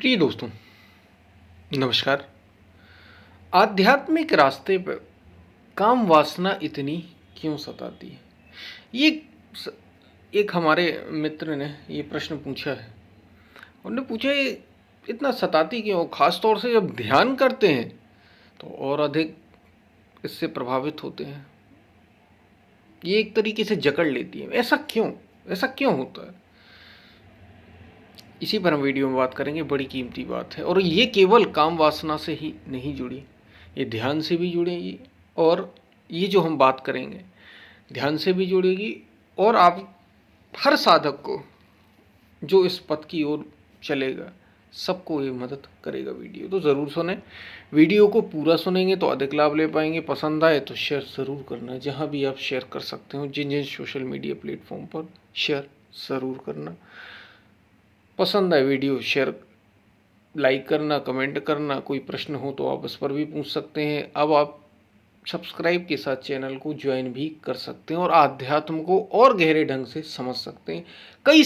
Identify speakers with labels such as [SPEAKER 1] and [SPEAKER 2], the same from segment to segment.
[SPEAKER 1] प्रिय दोस्तों, नमस्कार। आध्यात्मिक रास्ते पर काम वासना इतनी क्यों सताती है? ये स- एक हमारे मित्र ने ये प्रश्न पूछा है। उन्होंने पूछा ये इतना सताती क्यों, खास तौर से जब ध्यान करते हैं तो और अधिक इससे प्रभावित होते हैं। ये एक तरीके से जकड़ लेती है। ऐसा क्यों होता है? इसी पर हम वीडियो में बात करेंगे। बड़ी कीमती बात है और ये केवल काम वासना से ही नहीं जुड़ी, ये ध्यान से भी जुड़ेगी। और ये जो हम बात करेंगे ध्यान से भी जुड़ेगी और आप हर साधक को जो इस पथ की ओर चलेगा सबको ये मदद करेगा। वीडियो तो ज़रूर सुने। वीडियो को पूरा सुनेंगे तो अधिक लाभ ले पाएंगे। पसंद आए तो शेयर ज़रूर करना, जहाँ भी आप शेयर कर सकते हो, जिन जिन सोशल मीडिया प्लेटफॉर्म पर शेयर ज़रूर करना। पसंद आए वीडियो शेयर, लाइक करना, कमेंट करना। कोई प्रश्न हो तो आप उस पर भी पूछ सकते हैं। अब आप सब्सक्राइब के साथ चैनल को ज्वाइन भी कर सकते हैं और आध्यात्म को और गहरे ढंग से समझ सकते हैं। कई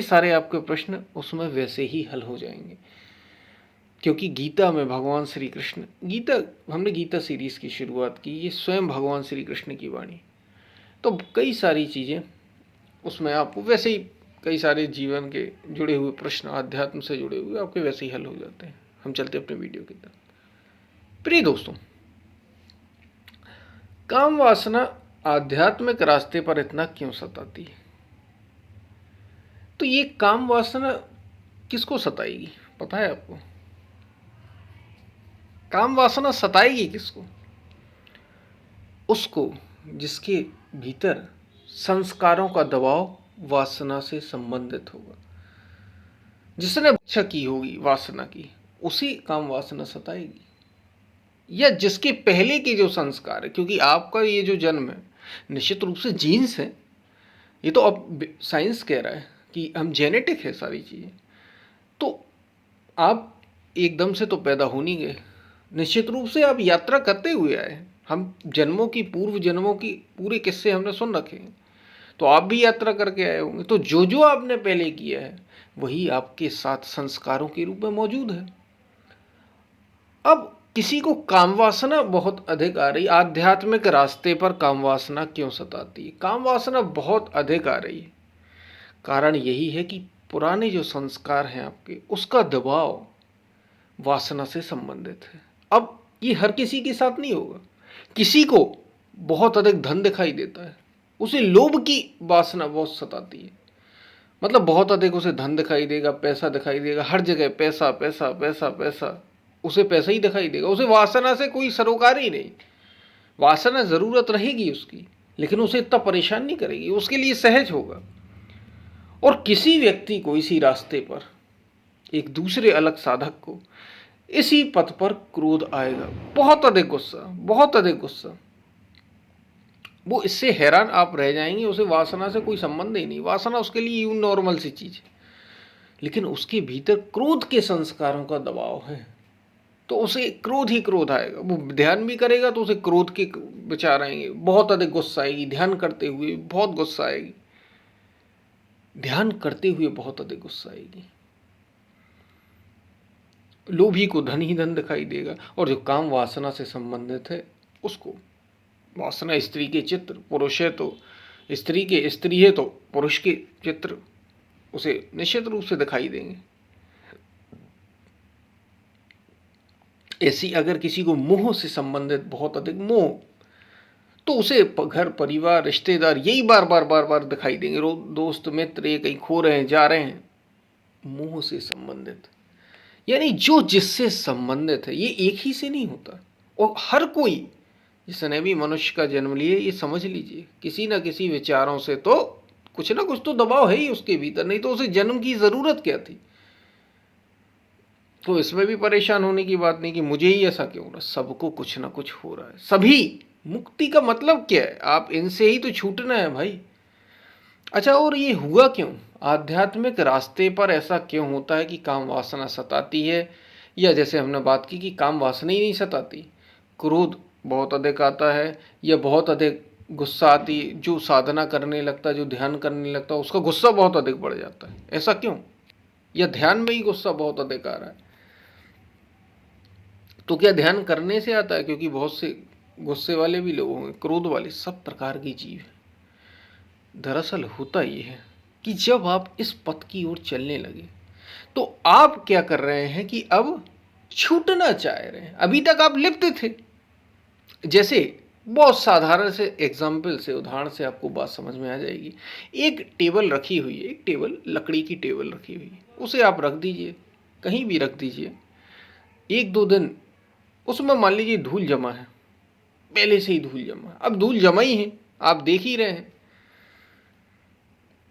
[SPEAKER 1] सारे आपके प्रश्न उसमें वैसे ही हल हो जाएंगे, क्योंकि गीता में भगवान श्री कृष्ण, हमने गीता सीरीज़ की शुरुआत की, ये स्वयं भगवान श्री कृष्ण की वाणी। तो कई सारी चीज़ें उसमें आपको वैसे ही, कई सारे जीवन के जुड़े हुए प्रश्न आध्यात्म से जुड़े हुए आपके वैसे ही हल हो जाते हैं। हम चलते अपने वीडियो की तरफ। प्रिय दोस्तों, काम वासना आध्यात्मिक रास्ते पर इतना क्यों सताती है? तो ये काम वासना किसको सताएगी, पता है आपको? काम वासना सताएगी किसको? उसको जिसके भीतर संस्कारों का दबाव वासना से संबंधित होगा। जिसने इच्छा की होगी वासना की, उसी काम वासना सताएगी। या जिसके पहले के जो संस्कार है, क्योंकि आपका ये जो जन्म है निश्चित रूप से जीन्स है। ये तो अब साइंस कह रहा है कि हम जेनेटिक है सारी चीज़ें। तो आप एकदम से तो पैदा हो नहीं गए, निश्चित रूप से आप यात्रा करते हुए आए। हम जन्मों की, पूर्व जन्मों की पूरे किस्से हमने सुन रखे हैं, तो आप भी यात्रा करके आए होंगे। तो जो जो आपने पहले किया है वही आपके साथ संस्कारों के रूप में मौजूद है। अब किसी को काम वासना बहुत अधिक आ रही, आध्यात्मिक रास्ते पर काम वासना क्यों सताती है? काम वासना बहुत अधिक आ रही है, कारण यही है कि पुराने जो संस्कार हैं आपके, उसका दबाव वासना से संबंधित है। अब ये हर किसी के साथ नहीं होगा। किसी को बहुत अधिक धन दिखाई देता है, उसे लोभ की वासना बहुत सताती है। मतलब बहुत अधिक उसे धन दिखाई देगा, पैसा दिखाई देगा, हर जगह पैसा पैसा पैसा पैसा, उसे पैसा ही दिखाई देगा। उसे वासना से कोई सरोकार ही नहीं। वासना जरूरत रहेगी उसकी, लेकिन उसे इतना परेशान नहीं करेगी, उसके लिए सहज होगा। और किसी व्यक्ति को इसी रास्ते पर, एक दूसरे अलग साधक को इसी पथ पर क्रोध आएगा, बहुत अधिक गुस्सा, बहुत अधिक गुस्सा। वो इससे हैरान आप रह जाएंगे। उसे वासना से कोई संबंध ही नहीं, वासना उसके लिए यूं नॉर्मल सी चीज है, लेकिन उसके भीतर क्रोध के संस्कारों का दबाव है, तो उसे क्रोध ही क्रोध आएगा। वो ध्यान भी करेगा तो उसे क्रोध के विचार आएंगे, बहुत अधिक गुस्सा आएगी। ध्यान करते हुए बहुत गुस्सा आएगी, ध्यान करते हुए बहुत अधिक गुस्सा आएगी। लोभी को धन ही धन दिखाई देगा, और जो काम वासना से संबंधित है उसको वासना, स्त्री के चित्र, पुरुष है तो स्त्री के, स्त्री है तो पुरुष के चित्र उसे निश्चित रूप से दिखाई देंगे। ऐसी अगर किसी को मोह से संबंधित बहुत अधिक मोह, तो उसे घर परिवार रिश्तेदार यही बार बार बार बार दिखाई देंगे। दोस्त मित्र ये कहीं खो रहे हैं, जा रहे हैं, मोह से संबंधित। यानी जो जिससे संबंधित है, ये एक ही से नहीं होता। और हर कोई जिसने भी मनुष्य का जन्म लिया, ये समझ लीजिए किसी ना किसी विचारों से तो कुछ ना कुछ तो दबाव है ही उसके भीतर, नहीं तो उसे जन्म की जरूरत क्या थी। तो इसमें भी परेशान होने की बात नहीं कि मुझे ही ऐसा क्यों हो रहा, सबको कुछ ना कुछ हो रहा है। सभी, मुक्ति का मतलब क्या है? आप इनसे ही तो छूटना है भाई। अच्छा, और ये हुआ क्यों? आध्यात्मिक रास्ते पर ऐसा क्यों होता है कि काम वासना सताती है? या जैसे हमने बात की कि काम वासना ही नहीं सताती, क्रोध बहुत अधिक आता है, या बहुत अधिक गुस्सा आती है। जो साधना करने लगता है, जो ध्यान करने लगता है, उसका गुस्सा बहुत अधिक बढ़ जाता है। ऐसा क्यों? या ध्यान में ही गुस्सा बहुत अधिक आ रहा है। तो क्या ध्यान करने से आता है? क्योंकि बहुत से गुस्से वाले भी लोग होंगे, क्रोध वाले, सब प्रकार की जीव है। दरअसल होता ये है कि जब आप इस पथ की ओर चलने लगे तो आप क्या कर रहे हैं कि अब छूटना चाह रहे हैं। अभी तक आप लिप्त थे। जैसे बहुत साधारण से एग्जाम्पल से, उदाहरण से आपको बात समझ में आ जाएगी। एक टेबल रखी हुई है, एक टेबल, लकड़ी की टेबल रखी हुई है, उसे आप रख दीजिए, कहीं भी रख दीजिए। एक दो दिन उसमें मान लीजिए धूल जमा है, पहले से ही धूल जमा है, अब धूल जमा ही है, आप देख ही रहे हैं,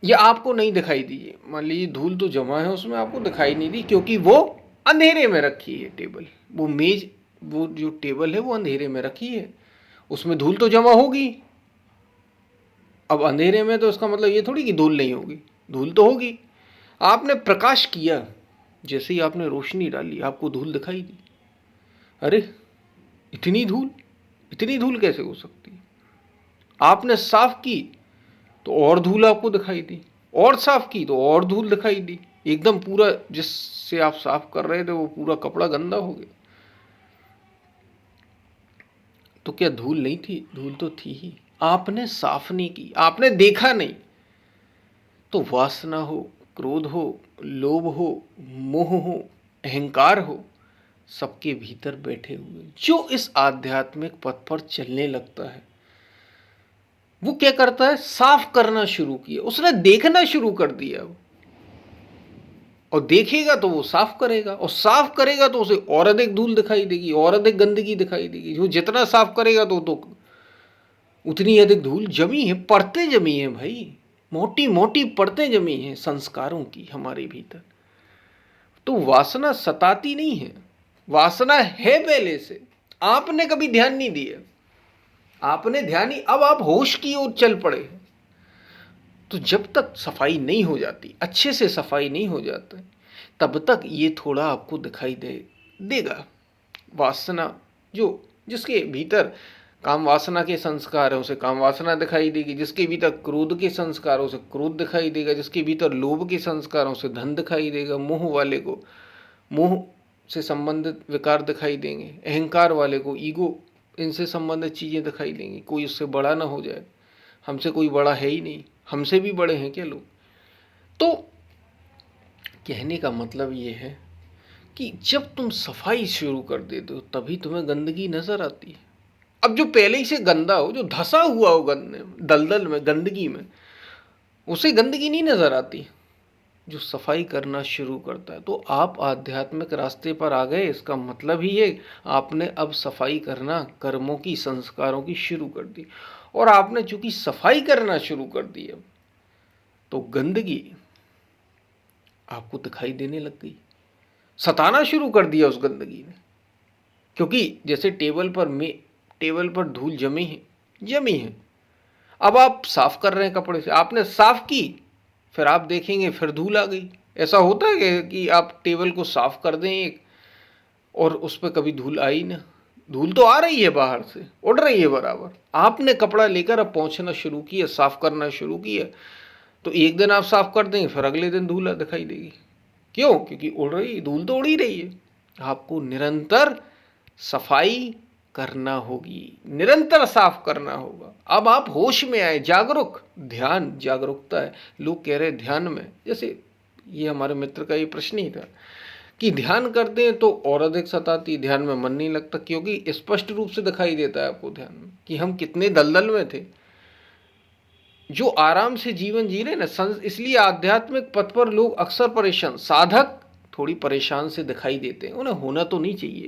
[SPEAKER 1] या आपको नहीं दिखाई दी, मान लीजिए धूल तो जमा है उसमें, आपको दिखाई नहीं दी क्योंकि वो अंधेरे में रखी है टेबल। वो मेज, वो जो टेबल है वो अंधेरे में रखी है, उसमें धूल तो जमा होगी। अब अंधेरे में तो इसका मतलब ये थोड़ी कि धूल नहीं होगी, धूल तो होगी। आपने प्रकाश किया, जैसे ही आपने रोशनी डाली आपको धूल दिखाई दी। अरे इतनी धूल, इतनी धूल कैसे हो सकती है? आपने साफ की तो और धूल आपको दिखाई दी, और साफ की तो और धूल दिखाई दी, एकदम पूरा जिससे आप साफ कर रहे थे वो पूरा कपड़ा गंदा हो गया। तो क्या धूल नहीं थी? धूल तो थी ही, आपने साफ नहीं की, आपने देखा नहीं। तो वासना हो, क्रोध हो, लोभ हो, मोह हो, अहंकार हो, सबके भीतर बैठे हुए जो इस आध्यात्मिक पथ पर चलने लगता है, वो क्या करता है? साफ करना शुरू किया, उसने देखना शुरू कर दिया। और देखेगा तो वो साफ करेगा, और साफ करेगा तो उसे और अधिक धूल दिखाई देगी, और अधिक गंदगी दिखाई देगी। जो जितना साफ करेगा तो उतनी अधिक धूल जमी है, परतें जमी है भाई, मोटी मोटी परतें जमी हैं संस्कारों की हमारे भीतर। तो वासना सताती नहीं है, वासना है पहले से, आपने कभी ध्यान नहीं दिया, आपने ध्यान ही, अब आप होश की ओर चल पड़े हैं। तो जब तक सफाई नहीं हो जाती, अच्छे से सफाई नहीं हो जाता, तब तक ये थोड़ा आपको दिखाई देगा। वासना, जो जिसके भीतर काम वासना के संस्कार है उसे काम वासना दिखाई देगी, जिसके भीतर क्रोध के संस्कार है उसे क्रोध दिखाई देगा, जिसके भीतर लोभ के संस्कार है उसे धन दिखाई देगा, मोह वाले को मोह से संबंधित विकार दिखाई देंगे, अहंकार वाले को ईगो, इनसे संबंधित चीज़ें दिखाई देंगी। कोई उससे बड़ा ना हो जाए, हमसे कोई बड़ा है ही नहीं, हमसे भी बड़े हैं क्या लोग? तो कहने का मतलब ये है कि जब तुम सफाई शुरू कर देते हो तभी तुम्हें गंदगी नजर आती है। अब जो पहले ही से गंदा हो, जो धसा हुआ हो दलदल में, गंदगी में, उसे गंदगी नहीं नजर आती। जो सफाई करना शुरू करता है, तो आप आध्यात्मिक रास्ते पर आ गए, इसका मतलब ही है आपने अब सफाई करना, कर्मों की, संस्कारों की शुरू कर दी। और आपने चूंकि सफाई करना शुरू कर दी अब, तो गंदगी आपको दिखाई देने लग गई, सताना शुरू कर दिया उस गंदगी ने। क्योंकि जैसे टेबल पर धूल जमी है, अब आप साफ कर रहे हैं कपड़े से, आपने साफ की, फिर आप देखेंगे फिर धूल आ गई। ऐसा होता है कि आप टेबल को साफ कर दें एक, और उस पर कभी धूल आई ना? धूल तो आ रही है बाहर से, उड़ रही है बराबर। आपने कपड़ा लेकर अब पोंछना शुरू किया, साफ करना शुरू किया, तो एक दिन आप साफ कर देंगे, फिर अगले दिन धूल दिखाई देगी। क्यों? क्योंकि उड़ रही धूल तो उड़ ही रही है। आपको निरंतर सफाई करना होगी, निरंतर साफ करना होगा। अब आप होश में आए, जागरूक, ध्यान जागरूकता है। लोग कह रहे ध्यान में, जैसे ये हमारे मित्र का ये प्रश्न ही था कि ध्यान करते हैं तो और अधिक सताती, ध्यान में मन नहीं लगता, क्योंकि स्पष्ट रूप से दिखाई देता है आपको ध्यान में कि हम कितने दलदल में थे। जो आराम से जीवन जी रहे ना, इसलिए आध्यात्मिक पथ पर लोग अक्सर परेशान, साधक थोड़ी परेशान से दिखाई देते हैं। उन्हें होना तो नहीं चाहिए,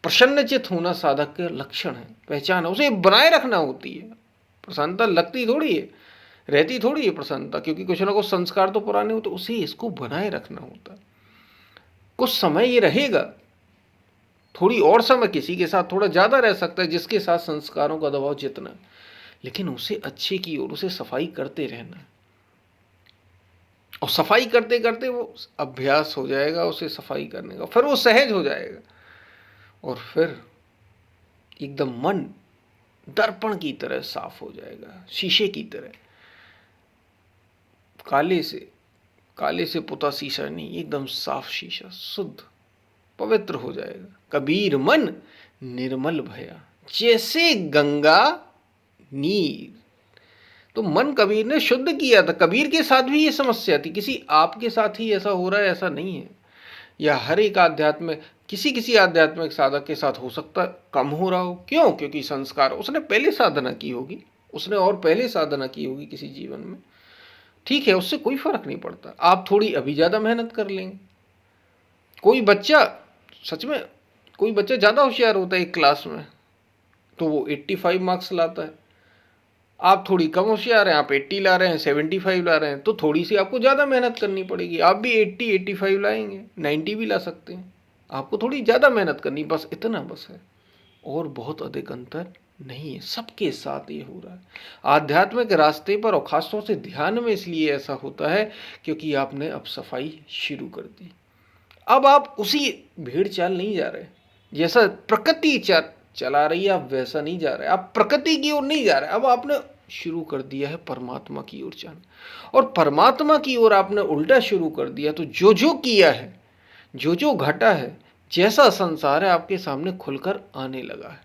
[SPEAKER 1] प्रसन्नचित होना साधक के लक्षण है, पहचान है, उसे बनाए रखना होती है। प्रसन्नता लगती थोड़ी है, रहती थोड़ी है प्रसन्नता, क्योंकि कुछ ना कुछ संस्कार तो पुराने हो, तो उसे इसको बनाए रखना होता है। कुछ समय ये रहेगा, थोड़ी और समय किसी के साथ थोड़ा ज़्यादा रह सकता है, जिसके साथ संस्कारों का दबाव जितना, लेकिन उसे अच्छे की ओर, उसे सफाई करते रहना। और सफाई करते करते वो अभ्यास हो जाएगा उसे सफाई करने का, फिर वो सहज हो जाएगा, और फिर एकदम मन दर्पण की तरह साफ हो जाएगा, शीशे की तरह, काले से काले से पुता शीशा नहीं, एकदम साफ शीशा, शुद्ध पवित्र हो जाएगा। कबीर मन निर्मल भया, जैसे गंगा नीर। तो मन कबीर ने शुद्ध किया था। कबीर के साथ भी ये समस्या थी, किसी आपके साथ ही ऐसा हो रहा है ऐसा नहीं है। या हर एक आध्यात्मिक, किसी किसी आध्यात्मिक साधक के साथ हो सकता है कम हो रहा हो। क्यों? क्योंकि संस्कार, उसने पहले साधना की होगी, उसने और पहले साधना की होगी किसी जीवन में, ठीक है, उससे कोई फर्क नहीं पड़ता। आप थोड़ी अभी ज़्यादा मेहनत कर लेंगे। कोई बच्चा, सच में कोई बच्चा ज़्यादा होशियार होता है एक क्लास में, तो वो 85 मार्क्स लाता है। आप थोड़ी कम होशियार हैं, आप 80 ला रहे हैं, 75 ला रहे हैं, तो थोड़ी सी आपको ज़्यादा मेहनत करनी पड़ेगी। आप भी 80 85 लाएंगे, 90 भी ला सकते हैं। आपको थोड़ी ज़्यादा मेहनत करनी, बस इतना बस है, और बहुत अधिक अंतर नहीं है। सबके साथ ये हो रहा है आध्यात्मिक रास्ते पर, और खासतौर से ध्यान में इसलिए ऐसा होता है क्योंकि आपने अब सफाई शुरू कर दी। अब आप उसी भेड़ चाल नहीं जा रहे, जैसा प्रकृति चला रही है, आप वैसा नहीं जा रहे, आप प्रकृति की ओर नहीं जा रहे। अब आपने शुरू कर दिया है परमात्मा की ओर जाना, और परमात्मा की ओर आपने उल्टा शुरू कर दिया, तो जो जो किया है, जो जो घटा है, जैसा संसार है, आपके सामने खुलकर आने लगा है।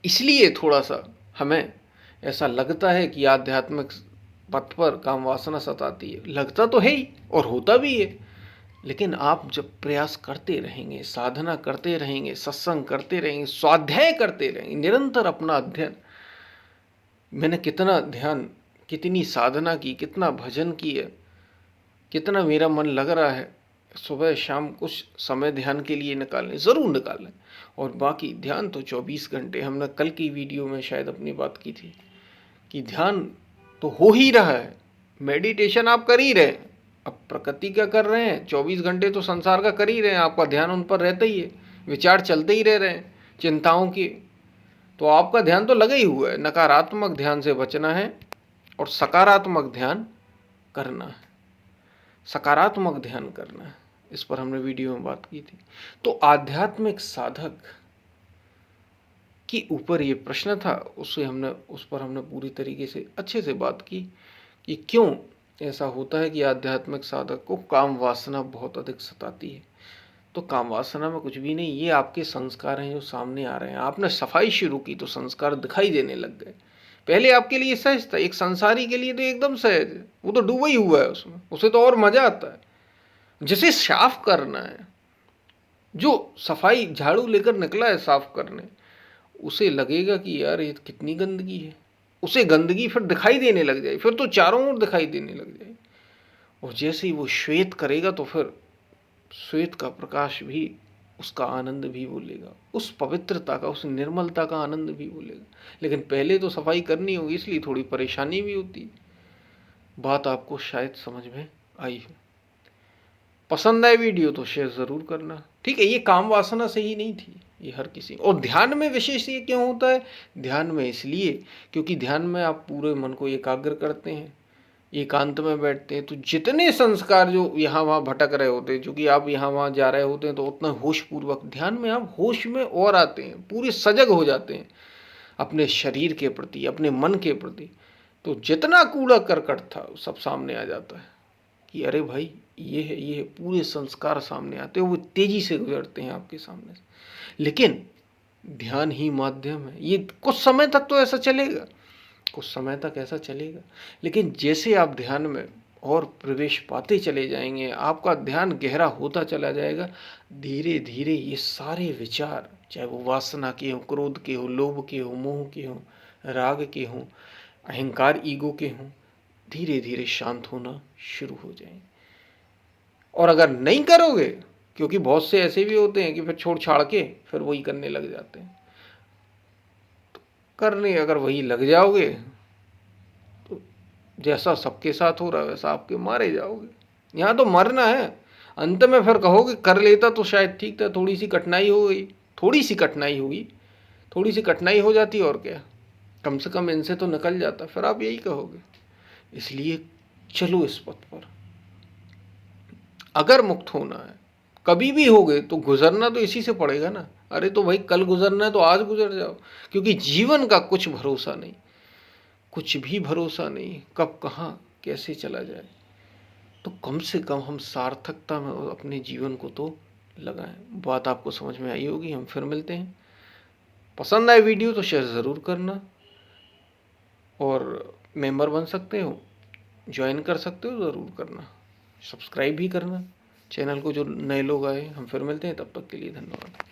[SPEAKER 1] इसलिए थोड़ा सा हमें ऐसा लगता है कि आध्यात्मिक पथ पर काम वासना सताती है, लगता तो है ही और होता भी है। लेकिन आप जब प्रयास करते रहेंगे, साधना करते रहेंगे, सत्संग करते रहेंगे, स्वाध्याय करते रहेंगे, निरंतर अपना अध्ययन, मैंने कितना ध्यान, कितनी साधना की, कितना भजन किया, कितना मेरा मन लग रहा है, सुबह शाम कुछ समय ध्यान के लिए निकालें, ज़रूर निकालें। और बाकी ध्यान तो 24 घंटे, हमने कल की वीडियो में शायद अपनी बात की थी कि ध्यान तो हो ही रहा है, मेडिटेशन आप कर ही रहे हैं। अब प्रकृति क्या कर रहे हैं, 24 घंटे तो संसार का कर ही रहे हैं, आपका ध्यान उन पर रहता ही है, विचार चलते ही रह रहे हैं चिंताओं के, तो आपका ध्यान तो लगा ही हुआ है। नकारात्मक ध्यान से बचना है और सकारात्मक ध्यान करना है, सकारात्मक ध्यान करना है। इस पर हमने वीडियो में बात की थी। तो आध्यात्मिक साधक के ऊपर ये प्रश्न था, उस पर हमने पूरी तरीके से अच्छे से बात की कि क्यों ऐसा होता है कि आध्यात्मिक साधक को काम वासना बहुत अधिक सताती है। तो काम वासना में कुछ भी नहीं, ये आपके संस्कार हैं जो सामने आ रहे हैं। आपने सफाई शुरू की तो संस्कार दिखाई देने लग गए। पहले आपके लिए सहज था, एक संसारी के लिए तो एकदम सहज है, वो तो डूबा ही हुआ है उसमें, उसे तो और मजा आता है। जिसे साफ करना है, जो सफाई झाड़ू लेकर निकला है साफ करने, उसे लगेगा कि यार ये कितनी गंदगी है, उसे गंदगी फिर दिखाई देने लग जाए, फिर तो चारों ओर दिखाई देने लग जाए। और जैसे ही वो श्वेत करेगा तो फिर श्वेत का प्रकाश भी, उसका आनंद भी वो लेगा, उस पवित्रता का, उस निर्मलता का आनंद भी वो लेगा। लेकिन पहले तो सफाई करनी होगी, इसलिए थोड़ी परेशानी भी होती है। बात आपको शायद समझ में आई है। पसंद आए वीडियो तो शेयर ज़रूर करना, ठीक है। ये काम वासना से ही नहीं थी, ये हर किसी। और ध्यान में विशेष ये क्यों होता है? ध्यान में इसलिए क्योंकि ध्यान में आप पूरे मन को एकाग्र करते हैं, एकांत में बैठते हैं, तो जितने संस्कार जो यहाँ वहाँ भटक रहे होते हैं, चूँकि आप यहाँ वहाँ जा रहे होते हैं, तो उतना होशपूर्वक ध्यान में आप होश में और आते हैं, पूरे सजग हो जाते हैं अपने शरीर के प्रति, अपने मन के प्रति। तो जितना कूड़ा करकट था सब सामने आ जाता है कि अरे भाई ये है, ये है, पूरे संस्कार सामने आते हैं, वो तेजी से गुजरते हैं आपके सामने से। लेकिन ध्यान ही माध्यम है। ये कुछ समय तक तो ऐसा चलेगा, कुछ समय तक ऐसा चलेगा, लेकिन जैसे आप ध्यान में और प्रवेश पाते चले जाएंगे, आपका ध्यान गहरा होता चला जाएगा, धीरे धीरे ये सारे विचार, चाहे वो वासना के हों, क्रोध के हों, लोभ के हों, मोह के हों, राग के हों, अहंकार ईगो के हों, धीरे धीरे शांत होना शुरू हो जाएंगे। और अगर नहीं करोगे, क्योंकि बहुत से ऐसे भी होते हैं कि फिर छोड़ छाड़ के फिर वही करने लग जाते हैं, तो करने अगर वही लग जाओगे तो जैसा सबके साथ हो रहा है वैसा आपके मारे जाओगे। यहाँ तो मरना है, अंत में फिर कहोगे कर लेता तो शायद ठीक था, थोड़ी सी कठिनाई हो गई, थोड़ी सी कठिनाई होगी, थोड़ी सी कठिनाई हो जाती और क्या, कम से कम इनसे तो निकल जाता, फिर आप यही कहोगे। इसलिए चलो इस पथ पर। अगर मुक्त होना है, कभी भी हो गए तो गुजरना तो इसी से पड़ेगा ना। अरे तो भाई कल गुजरना है तो आज गुजर जाओ, क्योंकि जीवन का कुछ भरोसा नहीं, कुछ भी भरोसा नहीं, कब कहाँ कैसे चला जाए, तो कम से कम हम सार्थकता में अपने जीवन को तो लगाएं। बात आपको समझ में आई होगी। हम फिर मिलते हैं। पसंद आए वीडियो तो शेयर ज़रूर करना, और मेंबर बन सकते हो, ज्वाइन कर सकते हो, ज़रूर करना। सब्सक्राइब भी करना चैनल को, जो नए लोग आए। हम फिर मिलते हैं, तब तक के लिए धन्यवाद।